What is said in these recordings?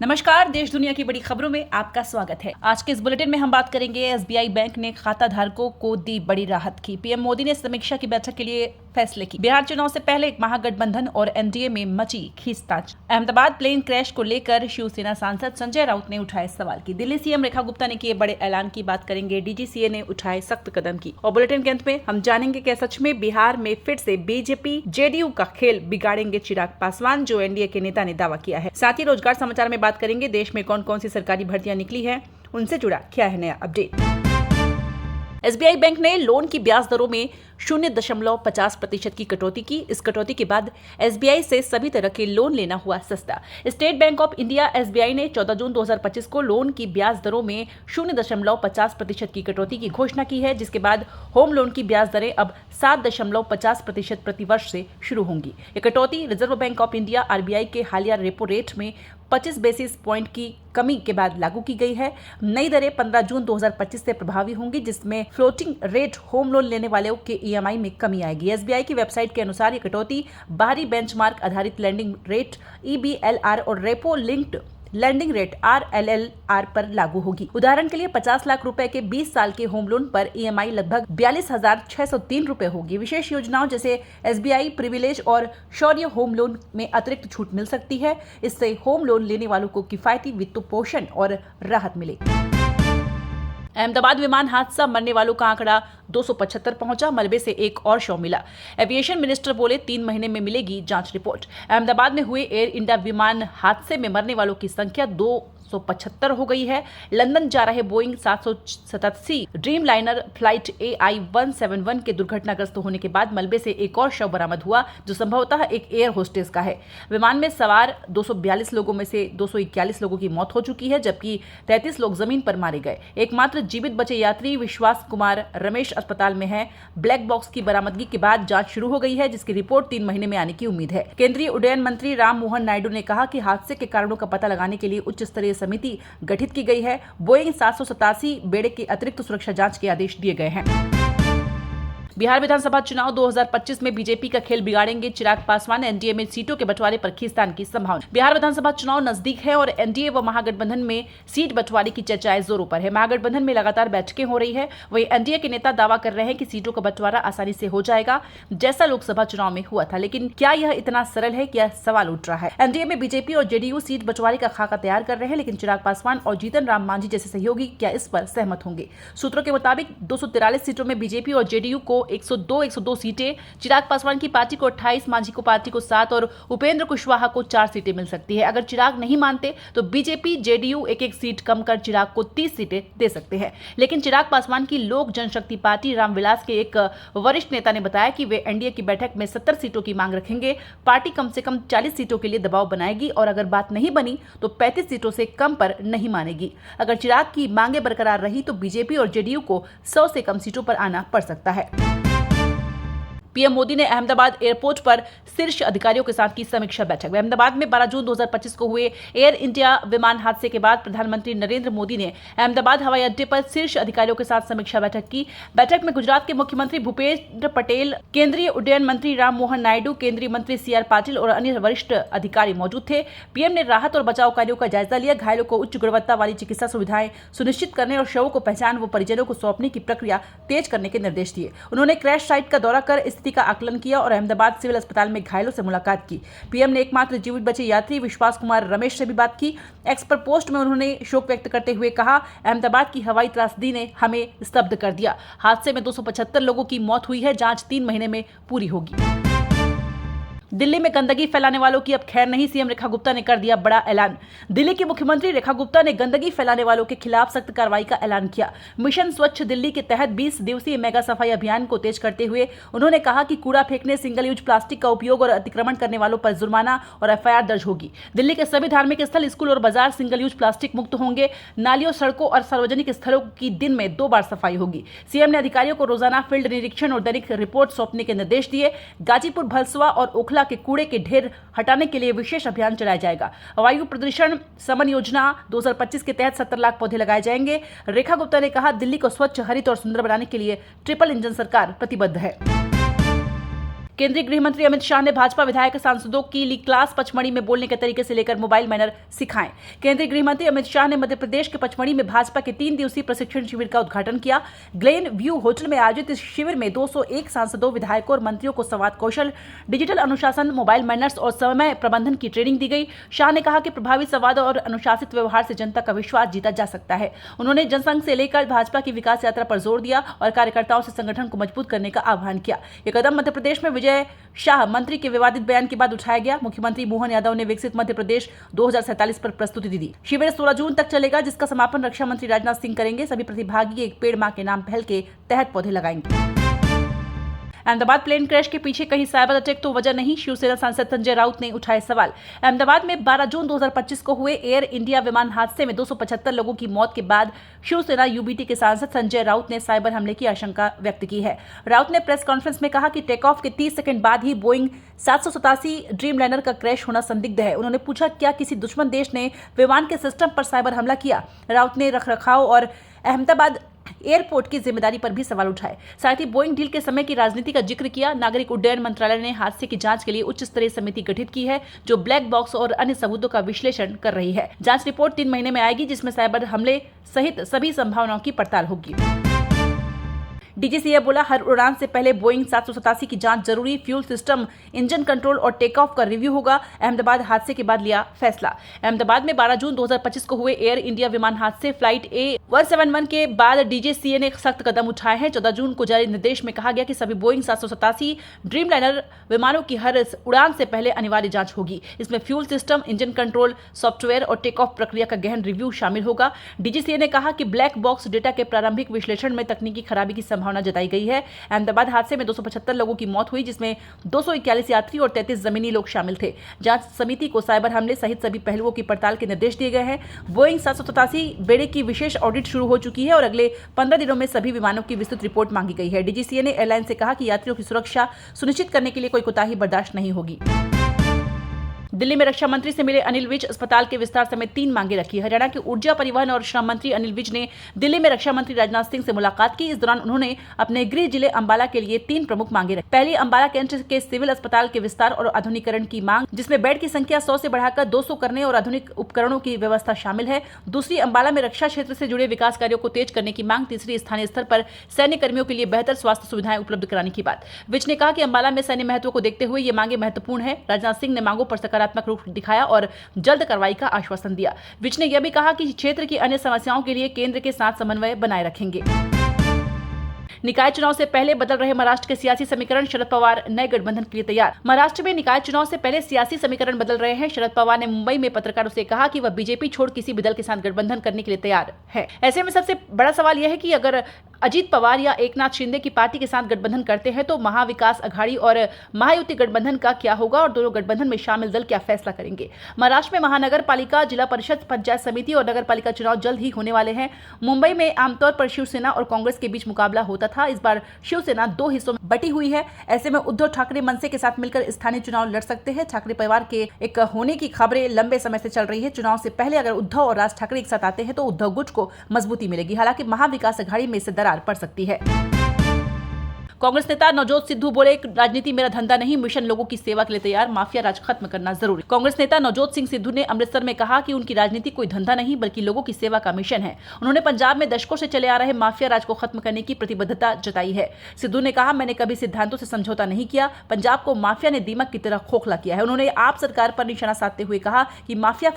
नमस्कार, देश दुनिया की बड़ी खबरों में आपका स्वागत है। आज के इस बुलेटिन में हम बात करेंगे एसबीआई बैंक ने खाता धारकों को दी बड़ी राहत की। पीएम मोदी ने समीक्षा की बैठक के लिए फैसले की। बिहार चुनाव से पहले एक महागठबंधन और एनडीए में मची खींचतान। अहमदाबाद प्लेन क्रैश को लेकर शिवसेना सांसद संजय राउत ने उठाए सवाल की। दिल्ली सीएम रेखा गुप्ता ने किए बड़े ऐलान की बात करेंगे। डीजीसीए ने उठाए सख्त कदम की। और बुलेटिन के अंत में हम जानेंगे कि सच में बिहार में फिर से बीजेपी जेडीयू का खेल बिगाड़ेंगे चिराग पासवान, जो एनडीए के नेता ने दावा किया है। साथ ही रोजगार समाचार में बात करेंगे देश में कौन कौन सी सरकारी भर्तियां निकली हैं, उनसे जुड़ा क्या है नया अपडेट। एसबीआई बैंक ने लोन की ब्याज दरों में 0.50% की कटौती की। इस कटौती के बाद एसबीआई से सभी तरह के लोन लेना हुआ सस्ता। State bank of India SBI ने 14 जून 2025 को लोन की ब्याज दरों में 0.50% की कटौती की घोषणा की है, जिसके बाद होम लोन की ब्याज दरें अब 7.50% प्रतिवर्ष से शुरू होंगी। ये कटौती reserve bank of India RBI के हालिया रेपो रेट में 25 बेसिस पॉइंट की कमी के बाद लागू की गई है। नई दरें 15 जून 2025 से प्रभावी होंगी, जिसमें फ्लोटिंग रेट होम लोन लेने वालों के ईएमआई में कमी आएगी। एसबीआई की वेबसाइट के अनुसार ये कटौती बाहरी बेंचमार्क आधारित लेंडिंग रेट ईबीएलआर और repo linked landing rate RLLR पर लागू होगी। उदाहरण के लिए 50 लाख रुपए के 20 साल के होम लोन पर ईएमआई लगभग 42,603 रुपए होगी। विशेष योजनाओं जैसे एसबीआई प्रिविलेज और शौर्य होम लोन में अतिरिक्त छूट मिल सकती है। इससे होम लोन लेने वालों को किफायती वित्त पोषण और राहत मिलेगी। अहमदाबाद विमान हादसा, मरने वालों का आंकड़ा 275 पहुंचा। मलबे से एक और शव मिला। एविएशन मिनिस्टर बोले 3 महीने में मिलेगी जांच रिपोर्ट। अहमदाबाद में हुए एयर इंडिया विमान हादसे में मरने वालों की संख्या 275 हो गई है। लंदन जा रहे Boeing 787 dream liner flight AI-171 के दुर्घटनाग्रस्त होने के बाद मलबे से एक और शव बरामद हुआ, जो संभवतः एक एयर होस्टेस का है। विमान में सवार 242 लोगों में से 241 लोगों की मौत हो चुकी है, जबकि 33 लोग जमीन पर मारे गए। एकमात्र जीवित बचे यात्री विश्वास कुमार रमेश अस्पताल में है। ब्लैक बॉक्स की बरामदगी के बाद जांच शुरू हो गई है, जिसकी रिपोर्ट 3 महीने में आने की उम्मीद है। केंद्रीय उड्डयन मंत्री राम मोहन नायडू ने कहा कि हादसे के कारणों का पता लगाने के लिए उच्च स्तरीय समिति गठित की गई है। बोइंग 787 बेड़े की अतिरिक्त सुरक्षा जांच के आदेश दिए गए हैं। बिहार विधानसभा चुनाव 2025 में बीजेपी का खेल बिगाड़ेंगे चिराग पासवान। एनडीए में सीटों के बंटवारे पर खींचतान की संभावना। बिहार विधानसभा चुनाव नजदीक है और एनडीए व महागठबंधन में सीट बंटवारे की चर्चाएं जोरों पर है। महागठबंधन में लगातार बैठकें हो रही है। वहीं एनडीए के नेता दावा कर रहे हैं कि सीटों का बंटवारा आसानी से हो जाएगा, जैसा लोकसभा चुनाव में हुआ था। लेकिन क्या यह इतना सरल है, क्या सवाल उठ रहा है। एनडीए में बीजेपी और जेडीयू सीट बंटवारे का खाका तैयार कर रहे हैं, लेकिन चिराग पासवान और जीतन राम मांझी जैसे सहयोगी क्या इस पर सहमत होंगे। सूत्रों के मुताबिक 243 सीटों में बीजेपी और जेडीयू को 102 सीटें, चिराग पासवान की पार्टी को 28, मांझी को पार्टी को 7 और उपेंद्र कुशवाहा को 4 सीटें मिल सकती है। अगर चिराग नहीं मानते तो बीजेपी जेडीयू एक सीट कम कर चिराग को 30 सीटें दे सकते हैं। लेकिन चिराग पासवान की लोक जनशक्ति पार्टी रामविलास के एक वरिष्ठ नेता ने बताया कि वे एनडीए की बैठक में 70 सीटों की मांग रखेंगे। पार्टी कम से कम 40 सीटों के लिए दबाव बनाएगी और अगर बात नहीं बनी तो 35 सीटों से कम पर नहीं मानेगी। अगर चिराग की मांगे बरकरार रही तो बीजेपी और जेडीयू को 100 से कम सीटों पर आना पड़ सकता है। पीएम मोदी ने अहमदाबाद एयरपोर्ट पर शीर्ष अधिकारियों के साथ की समीक्षा बैठक। अहमदाबाद में 12 जून 2025 को हुए एयर इंडिया विमान हादसे के बाद प्रधानमंत्री नरेंद्र मोदी ने अहमदाबाद हवाई अड्डे पर शीर्ष अधिकारियों के साथ समीक्षा बैठक की। बैठक में गुजरात के मुख्यमंत्री भूपेंद्र पटेल, केंद्रीय उड्डयन मंत्री राम मोहन नायडू, केंद्रीय मंत्री CR पाटिल और अन्य वरिष्ठ अधिकारी मौजूद थे। पीएम ने राहत और बचाव कार्यों का जायजा लिया। घायलों को उच्च गुणवत्ता वाली चिकित्सा सुविधाएं सुनिश्चित करने और शवों को पहचान व परिजनों को सौंपने की प्रक्रिया तेज करने के निर्देश दिए। उन्होंने क्रैश साइट का दौरा कर स्थिति का आकलन किया और अहमदाबाद सिविल अस्पताल में घायलों से मुलाकात की। पीएम ने एकमात्र जीवित बचे यात्री विश्वास कुमार रमेश से भी बात की। एक्स पर पोस्ट में उन्होंने शोक व्यक्त करते हुए कहा, अहमदाबाद की हवाई त्रासदी ने हमें स्तब्ध कर दिया। हादसे में 275 लोगों की मौत हुई है। जांच 3 महीने में पूरी होगी। दिल्ली में गंदगी फैलाने वालों की अब खैर नहीं, सीएम रेखा गुप्ता ने कर दिया बड़ा ऐलान। दिल्ली की मुख्यमंत्री रेखा गुप्ता ने गंदगी फैलाने वालों के खिलाफ सख्त कार्रवाई का ऐलान किया। मिशन स्वच्छ दिल्ली के तहत 20 दिवसीय मेगा सफाई अभियान को तेज करते हुए उन्होंने कहा कि कूड़ा फेंकने, सिंगल यूज प्लास्टिक का उपयोग और अतिक्रमण करने वालों पर जुर्माना और एफआईआर दर्ज होगी। दिल्ली के सभी धार्मिक स्थल, स्कूल और बाजार सिंगल यूज प्लास्टिक मुक्त होंगे। नालियों, सड़कों और सार्वजनिक स्थलों की दिन में 2 बार सफाई होगी। सीएम ने अधिकारियों को रोजाना फील्ड निरीक्षण और दैनिक रिपोर्ट सौंपने के निर्देश दिए। गाजीपुर, भलसवा और ओखला के कूड़े के ढेर हटाने के लिए विशेष अभियान चलाया जाएगा। वायु प्रदूषण समन योजना 2025 के तहत 70 लाख पौधे लगाए जाएंगे। रेखा गुप्ता ने कहा, दिल्ली को स्वच्छ, हरित और सुंदर बनाने के लिए ट्रिपल इंजन सरकार प्रतिबद्ध है। केंद्रीय गृह मंत्री अमित शाह ने भाजपा विधायक सांसदों की ली क्लास पचमढ़ी में बोलने के तरीके से लेकर मोबाइल मैनर सिखाएं। केंद्रीय गृह मंत्री अमित शाह ने मध्य प्रदेश के पचमढ़ी में भाजपा के 3 दिवसीय प्रशिक्षण शिविर का उद्घाटन किया। ग्लेन व्यू होटल में आयोजित इस शिविर में 201 सांसदों, विधायकों और मंत्रियों को संवाद कौशल, डिजिटल अनुशासन, मोबाइल मैनर्स और समय प्रबंधन की ट्रेनिंग दी गई। शाह ने कहा कि प्रभावी संवाद और अनुशासित व्यवहार से जनता का विश्वास जीता जा सकता है। उन्होंने जनसंघ से लेकर भाजपा की विकास यात्रा पर जोर दिया और कार्यकर्ताओं से संगठन को मजबूत करने का आह्वान किया। यह कदम मध्य प्रदेश में विजय शाह मंत्री के विवादित बयान के बाद उठाया गया। मुख्यमंत्री मोहन यादव ने विकसित मध्य प्रदेश 2047 पर प्रस्तुति दी। शिविर 16 जून तक चलेगा, जिसका समापन रक्षा मंत्री राजनाथ सिंह करेंगे। सभी प्रतिभागी एक पेड़ मां के नाम पहल के तहत पौधे लगाएंगे। अहमदाबाद प्लेन क्रैश के पीछे कहीं साइबर अटैक तो वजह नहीं, शिवसेना सांसद संजय राउत ने उठाए सवाल। अहमदाबाद में 12 जून 2025 को हुए एयर इंडिया विमान हादसे में 275 लोगों की मौत के बाद शिवसेना यूबीटी के सांसद संजय राउत ने साइबर हमले की आशंका व्यक्त की है। राउत ने प्रेस कॉन्फ्रेंस में कहा कि टेक ऑफ के 30 सेकंड बाद ही बोइंग 787 ड्रीमलाइनर का क्रैश होना संदिग्ध है। उन्होंने पूछा, क्या किसी दुश्मन देश ने विमान के सिस्टम पर साइबर हमला किया? राउत ने रखरखाव और अहमदाबाद एयरपोर्ट की जिम्मेदारी पर भी सवाल उठाए। साथ ही बोइंग डील के समय की राजनीति का जिक्र किया। नागरिक उड्डयन मंत्रालय ने हादसे की जांच के लिए उच्च स्तरीय समिति गठित की है, जो ब्लैक बॉक्स और अन्य सबूतों का विश्लेषण कर रही है। जांच रिपोर्ट 3 महीने में आएगी, जिसमें साइबर हमले सहित सभी संभावनाओं की पड़ताल होगी। डीजीसीए बोला, हर उड़ान से पहले बोइंग 787 की जांच जरूरी, फ्यूल सिस्टम, इंजन कंट्रोल और टेक ऑफ का रिव्यू होगा। अहमदाबाद हादसे के बाद लिया फैसला। अहमदाबाद में 12 जून 2025 को हुए एयर इंडिया विमान हादसे फ्लाइट A171 के बाद डीजीसीए ने सख्त कदम उठाए हैं। 14 जून को जारी निर्देश में कहा गया कि सभी बोइंग 787 ड्रीमलाइनर विमानों की हर उड़ान से पहले अनिवार्य जांच होगी। इसमें fuel system, engine control, software और टेक ऑफ प्रक्रिया का गहन रिव्यू शामिल होगा। डीजीसीए ने कहा कि ब्लैक बॉक्स डेटा के प्रारंभिक विश्लेषण में तकनीकी खराबी की संभावना जताई गई है। अहमदाबाद हादसे में 275 लोगों की मौत हुई, जिसमें 241 यात्री और 33 जमीनी लोग शामिल थे। जांच समिति को साइबर हमले सहित सभी पहलुओं की पड़ताल के निर्देश दिए गए हैं। बोइंग 787 बेड़े की विशेष ऑडिट शुरू हो चुकी है और अगले 15 दिनों में सभी विमानों की विस्तृत रिपोर्ट मांगी गई है। डीजीसीए ने एयरलाइन से कहा कि यात्रियों की सुरक्षा सुनिश्चित करने के लिए कोई कोताही बर्दाश्त नहीं होगी। दिल्ली में रक्षा मंत्री से मिले अनिल विज, अस्पताल के विस्तार समेत 3 मांगे रखी। हरियाणा के ऊर्जा, परिवहन और श्रम मंत्री अनिल विज ने दिल्ली में रक्षा मंत्री राजनाथ सिंह से मुलाकात की। इस दौरान उन्होंने अपने गृह जिले अंबाला के लिए 3 प्रमुख मांगे रखी। पहली, अंबाला कैंट के सिविल अस्पताल के विस्तार और आधुनिकीकरण की मांग, जिसमें बेड की संख्या 100 से बढ़ाकर 200 करने और आधुनिक उपकरणों की व्यवस्था शामिल है। दूसरी, अंबाला में रक्षा क्षेत्र से जुड़े विकास कार्यों को तेज करने की मांग। तीसरी, स्थानीय स्तर पर सैन्य कर्मियों के लिए बेहतर स्वास्थ्य सुविधाएं उपलब्ध कराने की बात। विज ने कहा कि अंबाला में सैन्य महत्व को देखते हुए ये मांगे महत्वपूर्ण है। राजनाथ सिंह ने मांगों पर सकारात्मक रूप दिखाया और जल्द कार्रवाई का आश्वासन दिया। विज ने यह भी कहा कि क्षेत्र की अन्य समस्याओं के लिए केंद्र के साथ समन्वय बनाए रखेंगे। निकाय चुनाव से पहले बदल रहे महाराष्ट्र के सियासी समीकरण, शरद पवार नए गठबंधन के लिए तैयार। महाराष्ट्र में निकाय चुनाव से पहले सियासी समीकरण बदल रहे हैं। शरद पवार ने मुंबई में पत्रकारों से कहा कि वह बीजेपी छोड़ किसी भी दल के साथ गठबंधन करने के लिए तैयार है। ऐसे में सबसे बड़ा सवाल यह है कि अगर अजीत पवार या एकनाथ शिंदे की पार्टी के साथ गठबंधन करते हैं तो महाविकास अघाड़ी और महायुति गठबंधन का क्या होगा और दोनों गठबंधन में शामिल दल क्या फैसला करेंगे। महाराष्ट्र में महानगर पालिका, जिला परिषद, पंचायत समिति और नगर पालिका चुनाव जल्द ही होने वाले हैं। मुंबई में आमतौर पर शिवसेना और कांग्रेस के बीच मुकाबला होता था। इस बार शिवसेना 2 हिस्सों में बटी हुई है। ऐसे में उद्धव ठाकरे मनसे के साथ मिलकर स्थानीय चुनाव लड़ सकते हैं। ठाकरे परिवार के एक होने की खबरें लंबे समय से चल रही है। चुनाव से पहले अगर उद्धव और राज ठाकरे एक साथ आते हैं तो उद्धव गुट को मजबूती मिलेगी। हालांकि महाविकास अघाड़ी में इससे दरार पड़ सकती है। कांग्रेस नेता नवजोत सिद्धू बोले, राजनीति मेरा धंधा नहीं, मिशन लोगों की सेवा के लिए तैयार, माफिया राज खत्म करना जरूरी। कांग्रेस नेता नवजोत सिंह सिद्धू ने अमृतसर में कहा कि उनकी राजनीति कोई धंधा नहीं बल्कि लोगों की सेवा का मिशन है। उन्होंने पंजाब में दशकों से चले आ रहे माफिया राज को खत्म करने की प्रतिबद्धता जताई है। सिद्धू ने कहा, मैंने कभी सिद्धांतों से समझौता नहीं किया। पंजाब को माफिया ने दीमक की तरह खोखला किया है। उन्होंने आप सरकार पर निशाना साधते हुए कहा कि माफिया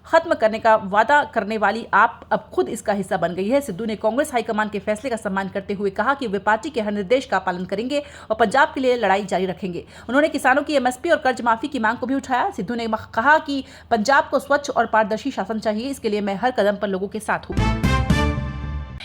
खत्म करने का वादा करने वाली आप अब खुद इसका हिस्सा बन गई है। सिद्धू ने कांग्रेस हाईकमान के फैसले का सम्मान करते हुए कहा कि वे पार्टी के हर निर्देश का पालन करेंगे और पंजाब के लिए लड़ाई जारी रखेंगे। उन्होंने किसानों की एमएसपी और कर्ज माफी की मांग को भी उठाया। सिद्धू ने कहा कि पंजाब को स्वच्छ और पारदर्शी शासन चाहिए, इसके लिए मैं हर कदम पर लोगों के साथ हूँ।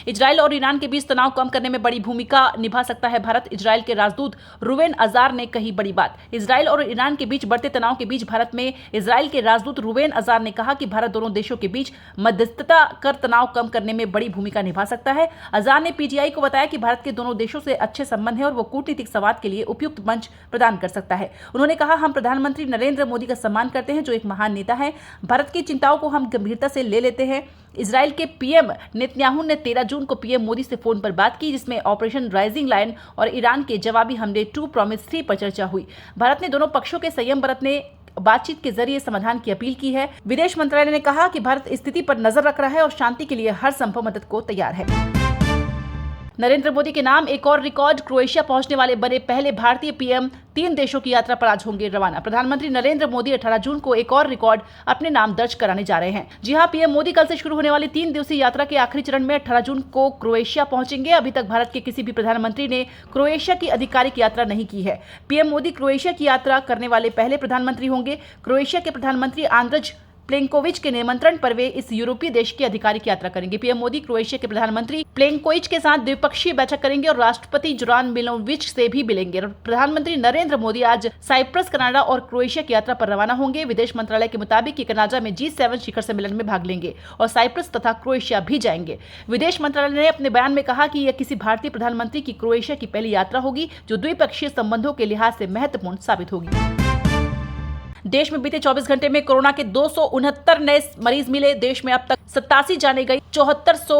इजराइल और ईरान के बीच तनाव कम करने में बड़ी भूमिका निभा सकता है भारत। इजराइल के राजदूत रूवेन अजार ने कही बड़ी बात। इजराइल और ईरान के बीच बढ़ते तनाव के बीच भारत में इजराइल के राजदूत रूवेन अजार ने कहा कि भारत दोनों देशों के बीच मध्यस्थता कर तनाव कम करने में बड़ी भूमिका निभा सकता है। अजार ने पीटीआई को बताया कि भारत के दोनों देशों से अच्छे संबंध है और वो कूटनीतिक संवाद के लिए उपयुक्त मंच प्रदान कर सकता है। उन्होंने कहा, हम प्रधानमंत्री नरेंद्र मोदी का सम्मान करते हैं जो एक महान नेता है। भारत की चिंताओं को हम गंभीरता से ले लेते हैं। इजराइल के पीएम नेतन्याहू ने 13 जून को पीएम मोदी से फोन पर बात की, जिसमें ऑपरेशन राइजिंग लायन और ईरान के जवाबी हमले 2 प्रॉमिस 3 पर चर्चा हुई। भारत ने दोनों पक्षों के संयम बरतने, बातचीत के जरिए समाधान की अपील की है। विदेश मंत्रालय ने कहा कि भारत स्थिति पर नजर रख रहा है और शांति के लिए हर संभव मदद को तैयार है। नरेंद्र मोदी के नाम एक और रिकॉर्ड, क्रोएशिया पहुंचने वाले बने पहले भारतीय पीएम 3 देशों की यात्रा पर आज होंगे रवाना। प्रधानमंत्री नरेंद्र मोदी 18 जून को एक और रिकॉर्ड अपने नाम दर्ज कराने जा रहे हैं। जी हां, पीएम मोदी कल से शुरू होने वाली 3 दिवसीय यात्रा के आखिरी चरण में 18 जून को क्रोएशिया पहुंचेंगे। अभी तक भारत के किसी भी प्रधानमंत्री ने क्रोएशिया की आधिकारिक यात्रा नहीं की है। पीएम मोदी क्रोएशिया की यात्रा करने वाले पहले प्रधानमंत्री होंगे। क्रोएशिया के प्रधानमंत्री आंद्रज प्लेंकोविच के निमंत्रण पर वे इस यूरोपीय देश की आधिकारिक यात्रा करेंगे। पीएम मोदी क्रोएशिया के प्रधानमंत्री प्लेंकोविच के साथ द्विपक्षीय बैठक करेंगे और राष्ट्रपति जोरान मिलोविच से भी मिलेंगे। प्रधानमंत्री नरेंद्र मोदी आज साइप्रस, कनाडा और क्रोएशिया की यात्रा पर रवाना होंगे। विदेश मंत्रालय के मुताबिक कनाडा में G7 शिखर सम्मेलन में भाग लेंगे और साइप्रस तथा क्रोएशिया भी जाएंगे। विदेश मंत्रालय ने अपने बयान में कहा कि यह किसी भारतीय प्रधानमंत्री की क्रोएशिया की पहली यात्रा होगी, जो द्विपक्षीय संबंधों के लिहाज से महत्वपूर्ण साबित होगी। देश में बीते 24 घंटे में कोरोना के 269 नए मरीज मिले। देश में अब तक 87 जाने गई, 7400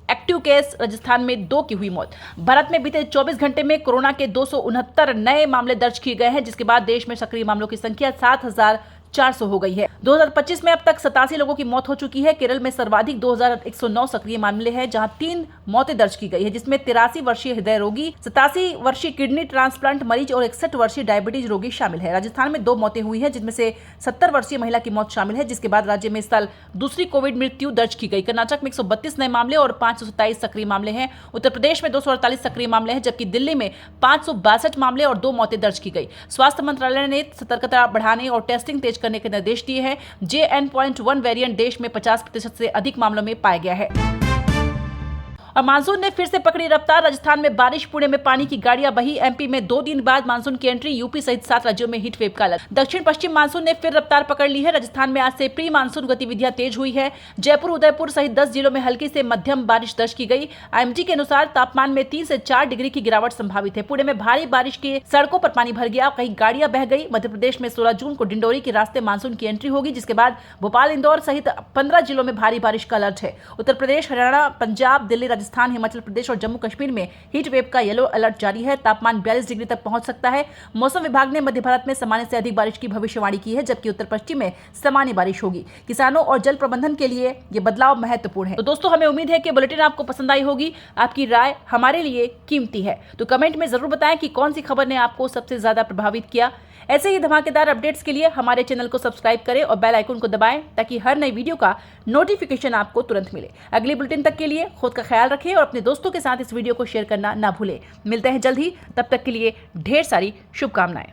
एक्टिव केस। राजस्थान में 2 की हुई मौत। भारत में बीते 24 घंटे में कोरोना के 269 नए मामले दर्ज किए गए हैं, जिसके बाद देश में सक्रिय मामलों की संख्या 7400 हो गई है। 2025 में अब तक 87 लोगों की मौत हो चुकी है। केरल में सर्वाधिक 2109 सक्रिय मामले हैं, जहां 3 मौतें दर्ज की गई है, जिसमें 83 वर्षीय हृदय रोगी, 87 वर्षीय किडनी ट्रांसप्लांट मरीज और 61 वर्षीय डायबिटीज रोगी शामिल है। राजस्थान में 2 मौतें हुई हैं, जिनमें से 70 वर्षीय महिला की मौत शामिल है, जिसके बाद राज्य में इस साल दूसरी कोविड मृत्यु दर्ज की गई। कर्नाटक में 132 नए मामले और 527 सक्रिय मामले हैं। उत्तर प्रदेश में 248 सक्रिय मामले हैं, जबकि दिल्ली में 562 मामले और 2 मौतें दर्ज की गई। स्वास्थ्य मंत्रालय ने सतर्कता बढ़ाने और टेस्टिंग तेज करने के निर्देश दिए हैं। JN.1 वेरिएंट देश में 50% से अधिक मामलों में पाया गया है। और मानसून ने फिर से पकड़ी रफ्तार। राजस्थान में बारिश, पुणे में पानी की गाड़ियां बही। एमपी में 2 दिन बाद मानसून की एंट्री। यूपी सहित 7 राज्यों में हीट वेव का अलर्ट। दक्षिण पश्चिम मानसून ने फिर रफ्तार पकड़ ली है। राजस्थान में आज से प्री मानसून गतिविधियां तेज हुई है। जयपुर, उदयपुर सहित 10 जिलों में हल्की से मध्यम बारिश दर्ज की गई। IMD के अनुसार तापमान में 3 से 4 डिग्री की गिरावट संभावित है। पुणे में भारी बारिश के सड़कों पर पानी भर गया, कई गाड़ियां बह गई। मध्य प्रदेश में 16 जून को डिंडोरी के रास्ते मानसून की एंट्री होगी, जिसके बाद भोपाल, इंदौर सहित 15 जिलों में भारी बारिश का अलर्ट है। उत्तर प्रदेश, हरियाणा, पंजाब, दिल्ली, राजस्थान, हिमाचल प्रदेश और जम्मू कश्मीर में हीट वेव का येलो अलर्ट जारी है। तापमान 42 डिग्री तक पहुंच सकता है। मौसम विभाग ने मध्य भारत में सामान्य से अधिक बारिश की भविष्यवाणी की है, जबकि उत्तर पश्चिम में सामान्य बारिश होगी। किसानों और जल प्रबंधन के लिए ये बदलाव महत्वपूर्ण है। तो दोस्तों, हमें उम्मीद है कि बुलेटिन आपको पसंद आई होगी। आपकी राय हमारे लिए कीमती है, तो कमेंट में जरूर बताएं कि कौन सी खबर ने आपको सबसे ज्यादा प्रभावित किया। ऐसे ही धमाकेदार अपडेट्स के लिए हमारे चैनल को सब्सक्राइब करें और बेल आइकन को दबाएं, ताकि हर नई वीडियो का नोटिफिकेशन आपको तुरंत मिले। अगली बुलेटिन तक के लिए खुद का ख्याल रखें और अपने दोस्तों के साथ इस वीडियो को शेयर करना ना भूलें। मिलते हैं जल्द ही, तब तक के लिए ढेर सारी शुभकामनाएं।